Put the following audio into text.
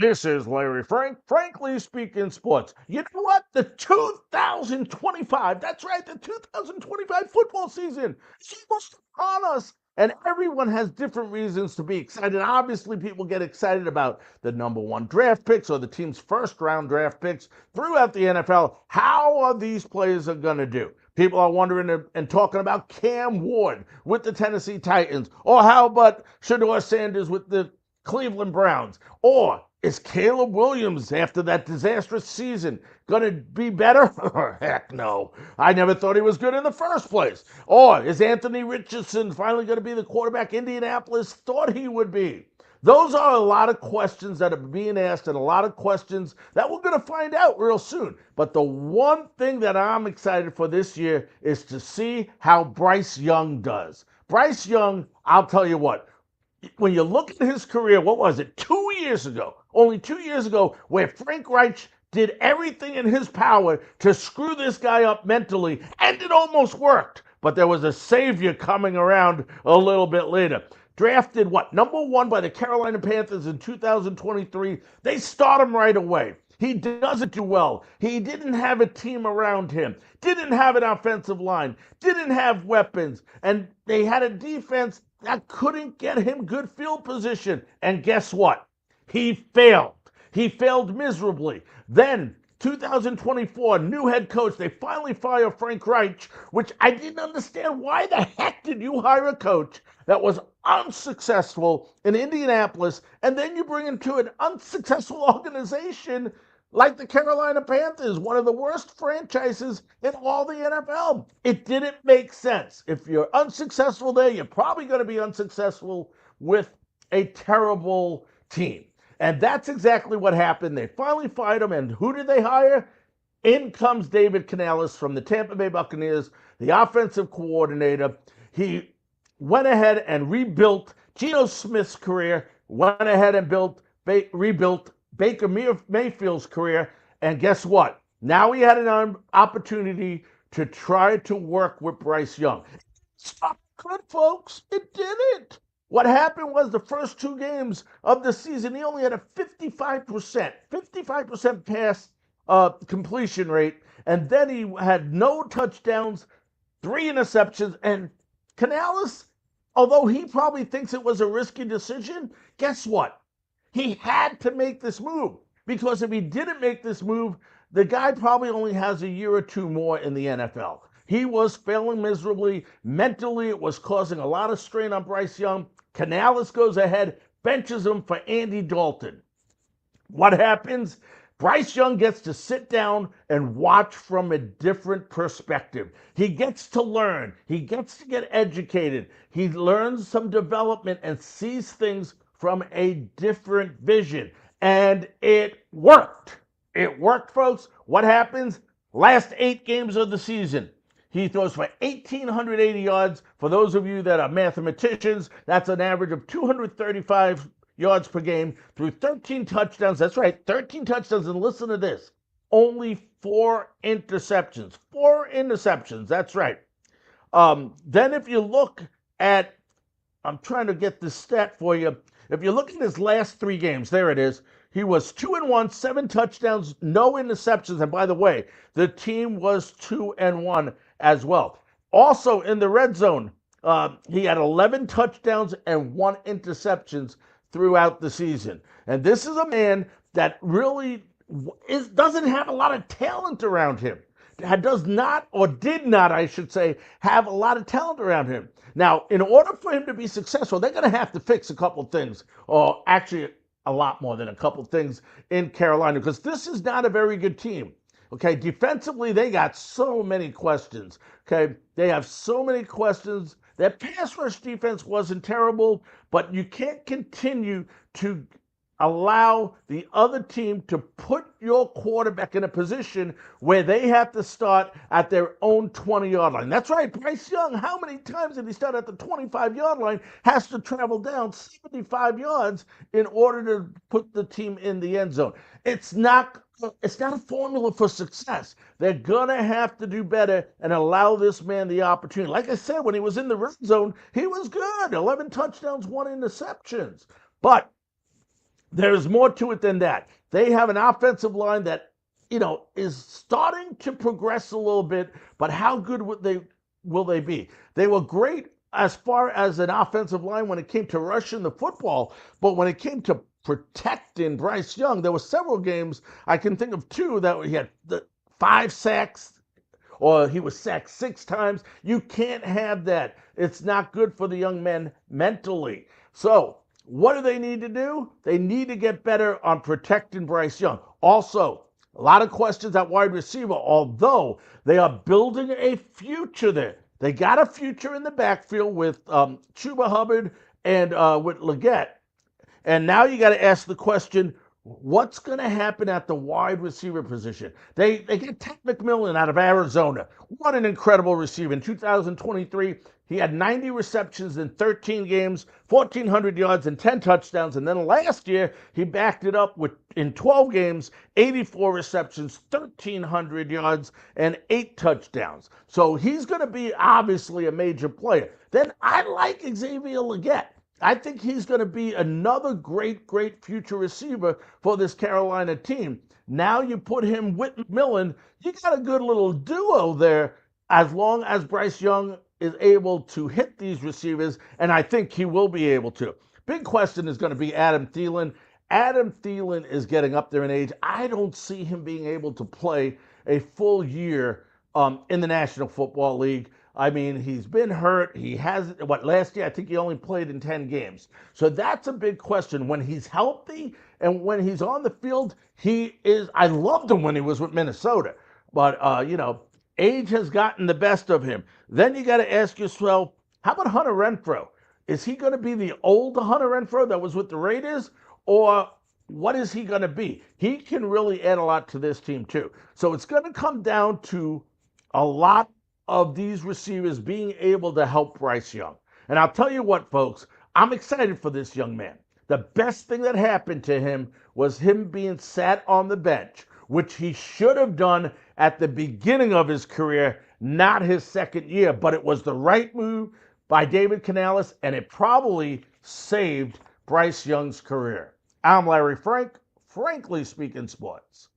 This is Larry Frank, frankly speaking sports. You know what? The 2025, that's right, the 2025 football season is almost upon us. And everyone has different reasons to be excited. Obviously, people get excited about the number one draft picks or the team's first round draft picks throughout the NFL. How are these players going to do? People are wondering and talking about Cam Ward with the Tennessee Titans, or how about Shedeur Sanders with the Cleveland Browns? Or is Caleb Williams, after that disastrous season, going to be better? Heck no. I never thought he was good in the first place. Or is Anthony Richardson finally going to be the quarterback Indianapolis thought he would be? Those are a lot of questions that are being asked and a lot of questions that we're going to find out real soon. But the one thing that I'm excited for this year is to see how Bryce Young does. Bryce Young, I'll tell you what, when you look at his career, what was it, 2 years ago, only 2 years ago, where Frank Reich did everything in his power to screw this guy up mentally, and it almost worked. But there was a savior coming around a little bit later. Drafted what? Number one by the Carolina Panthers in 2023. They start him right away. He doesn't do well. He didn't have a team around him, didn't have an offensive line, didn't have weapons, and they had a defense that couldn't get him good field position. And guess what? He failed. He failed miserably. Then 2024, new head coach. They finally fire Frank Reich, which I didn't understand. Why the heck did you hire a coach that was unsuccessful in Indianapolis, and then you bring him to an unsuccessful organization like the Carolina Panthers, one of the worst franchises in all the NFL? It didn't make sense. If you're unsuccessful there, you're probably going to be unsuccessful with a terrible team. And that's exactly what happened. They finally fired him, and who did they hire? In comes David Canales from the Tampa Bay Buccaneers, the offensive coordinator. He went ahead and rebuilt Geno Smith's career, went ahead and rebuilt Baker Mayfield's career, and guess what? Now he had an opportunity to try to work with Bryce Young. It's not good, folks. It didn't. What happened was the first two games of the season, he only had a 55% pass completion rate, and then he had no touchdowns, 3 interceptions, and Canales, although he probably thinks it was a risky decision, guess what? He had to make this move, because if he didn't make this move, the guy probably only has a year or two more in the NFL. He was failing miserably. Mentally, it was causing a lot of strain on Bryce Young. Canales goes ahead, benches him for Andy Dalton. What happens? Bryce Young gets to sit down and watch from a different perspective. He gets to learn. He gets to get educated. He learns some development and sees things from a different vision. And it worked. It worked, folks. What happens? Last 8 games of the season, he throws for 1,880 yards. For those of you that are mathematicians, that's an average of 235 yards per game through 13 touchdowns. That's right, 13 touchdowns. And listen to this, only 4 interceptions. 4 interceptions, that's right. Then if you look at, I'm trying to get this stat for you. If you look at his last 3 games, there it is. He was 2-1, 7 touchdowns, no interceptions. And by the way, the team was 2-1 as well. Also in the red zone, he had 11 touchdowns and 1 interceptions throughout the season. And this is a man that really doesn't have a lot of talent around him. Does not, or did not, I should say, have a lot of talent around him. Now, in order for him to be successful, they're going to have to fix a couple things, or actually a lot more than a couple things in Carolina, because this is not a very good team. Okay, defensively, they got so many questions. Okay, they have so many questions. Their pass rush defense wasn't terrible, but you can't continue to allow the other team to put your quarterback in a position where they have to start at their own 20-yard line. That's right, Bryce Young, how many times did he start at the 25-yard line? Has to travel down 75 yards in order to put the team in the end zone. It's not a formula for success. They're going to have to do better and allow this man the opportunity. Like I said, when he was in the red zone, he was good. 11 touchdowns, 1 interceptions. But There's more to it than that. They have an offensive line that, is starting to progress a little bit, but how good will they be? They were great as far as an offensive line when it came to rushing the football, but when it came to protecting Bryce Young, there were several games I can think of two that he had the 5 sacks or he was sacked 6 times. You can't have that. It's not good for the young men mentally. So, what do they need to do? They need to get better on protecting Bryce Young. Also, a lot of questions at wide receiver, although they are building a future there. They got a future in the backfield with Chuba Hubbard and with Leggett. And now you got to ask the question, what's going to happen at the wide receiver position? They get Ted McMillan out of Arizona. What an incredible receiver. In 2023, he had 90 receptions in 13 games, 1,400 yards, and 10 touchdowns. And then last year, he backed it up with in 12 games, 84 receptions, 1,300 yards, and 8 touchdowns. So he's going to be obviously a major player. Then I like Xavier Leggett. I think he's going to be another great, great future receiver for this Carolina team. Now you put him with McMillan, you got a good little duo there as long as Bryce Young is able to hit these receivers, and I think he will be able to. Big question is going to be Adam Thielen. Adam Thielen is getting up there in age. I don't see him being able to play a full year in the National Football League. I mean, he's been hurt. He has, last year, I think he only played in 10 games. So that's a big question. When he's healthy and when he's on the field, I loved him when he was with Minnesota. But, age has gotten the best of him. Then you got to ask yourself, how about Hunter Renfrow? Is he going to be the old Hunter Renfrow that was with the Raiders? Or what is he going to be? He can really add a lot to this team, too. So it's going to come down to a lot of these receivers being able to help Bryce Young. And I'll tell you what, folks, I'm excited for this young man. The best thing that happened to him was him being sat on the bench, which he should have done at the beginning of his career, not his second year. But it was the right move by David Canales, and it probably saved Bryce Young's career. I'm Larry Frank, Frankly Speaking Sports.